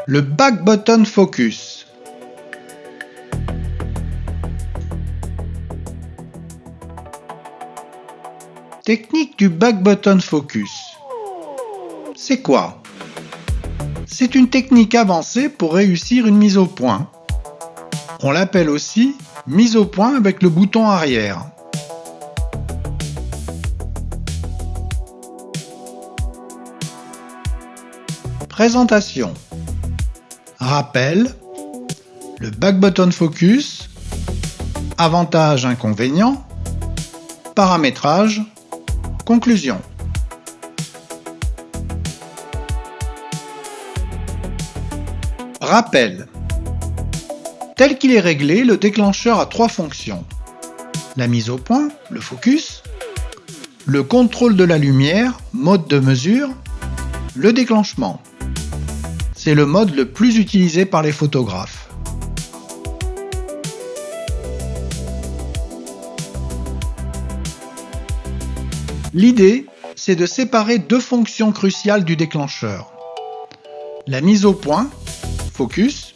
Le back button focus. Technique du back button focus. C'est quoi? C'est une technique avancée pour réussir une mise au point. On l'appelle aussi mise au point avec le bouton arrière. Présentation. Rappel. Le back button focus. Avantages, inconvénients. Paramétrage. Conclusion. Rappel. Tel qu'il est réglé, le déclencheur a 3 fonctions. La mise au point, le focus, le contrôle de la lumière, mode de mesure, le déclenchement. C'est le mode le plus utilisé par les photographes. L'idée, c'est de séparer 2 fonctions cruciales du déclencheur. La mise au point, focus,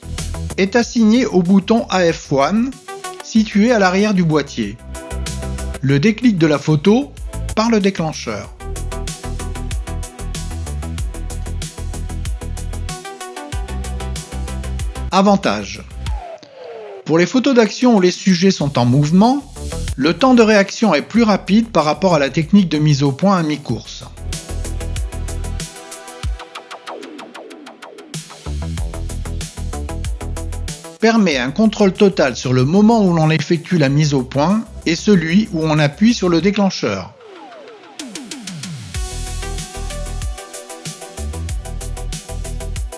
est assignée au bouton AF1 situé à l'arrière du boîtier. Le déclic de la photo par le déclencheur. Avantage. Pour les photos d'action où les sujets sont en mouvement, le temps de réaction est plus rapide par rapport à la technique de mise au point à mi-course. Permet un contrôle total sur le moment où l'on effectue la mise au point et celui où on appuie sur le déclencheur.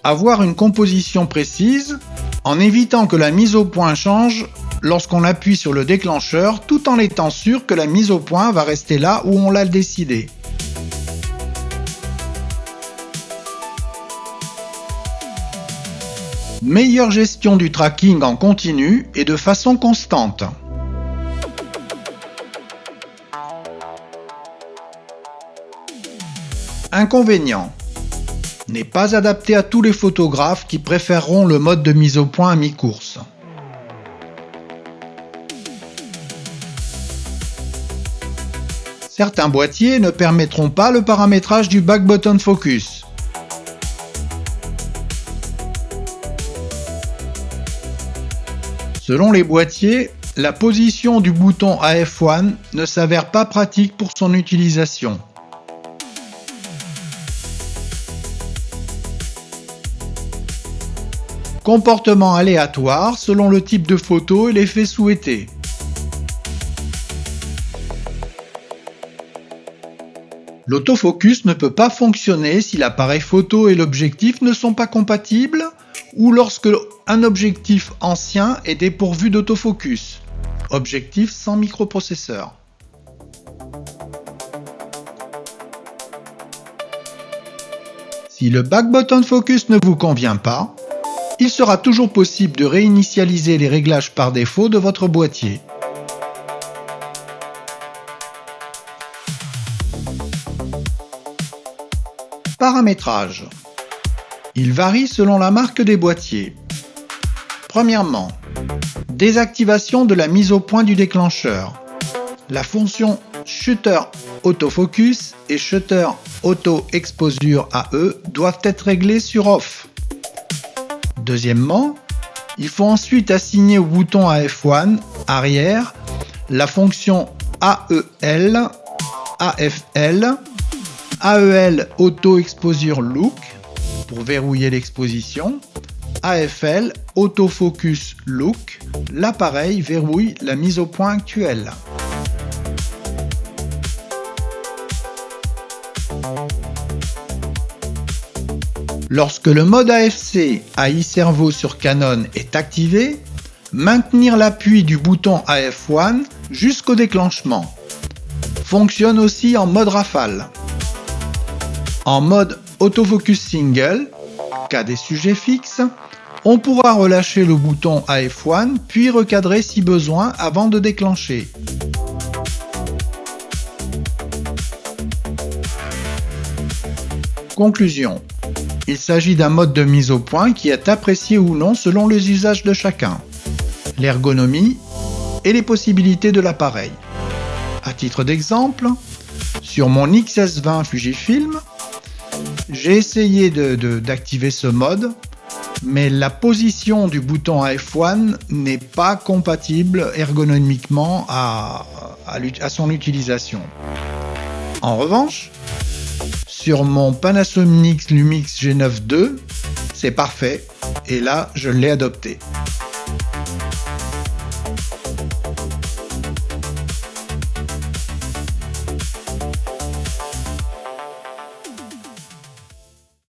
Avoir une composition précise en évitant que la mise au point change lorsqu'on appuie sur le déclencheur tout en étant sûr que la mise au point va rester là où on l'a décidé. Meilleure gestion du tracking en continu et de façon constante. Inconvénient. N'est pas adapté à tous les photographes qui préféreront le mode de mise au point à mi-course. Certains boîtiers ne permettront pas le paramétrage du back button focus. Selon les boîtiers, la position du bouton AF1 ne s'avère pas pratique pour son utilisation. Comportement aléatoire selon le type de photo et l'effet souhaité. L'autofocus ne peut pas fonctionner si l'appareil photo et l'objectif ne sont pas compatibles ou lorsque un objectif ancien est dépourvu d'autofocus. Objectif sans microprocesseur. Si le back button focus ne vous convient pas, il sera toujours possible de réinitialiser les réglages par défaut de votre boîtier. Paramétrage. Il varie selon la marque des boîtiers. Premièrement, désactivation de la mise au point du déclencheur. La fonction Shutter Autofocus et Shutter Auto Exposure AE doivent être réglées sur Off. Deuxièmement, il faut ensuite assigner au bouton AF1 arrière la fonction AEL, AFL, AEL Auto Exposure Look pour verrouiller l'exposition, AFL Autofocus Look, l'appareil verrouille la mise au point actuelle. Lorsque le mode AFC AI Servo sur Canon est activé, maintenir l'appui du bouton AF1 jusqu'au déclenchement. Fonctionne aussi en mode rafale. En mode autofocus single, cas des sujets fixes, on pourra relâcher le bouton AF1 puis recadrer si besoin avant de déclencher. Conclusion. Il s'agit d'un mode de mise au point qui est apprécié ou non selon les usages de chacun, l'ergonomie et les possibilités de l'appareil. À titre d'exemple, sur mon XS20 Fujifilm, j'ai essayé d'activer ce mode, mais la position du bouton AF1 n'est pas compatible ergonomiquement à son utilisation. En revanche, sur mon Panasonic Lumix G9 II, c'est parfait, et là je l'ai adopté.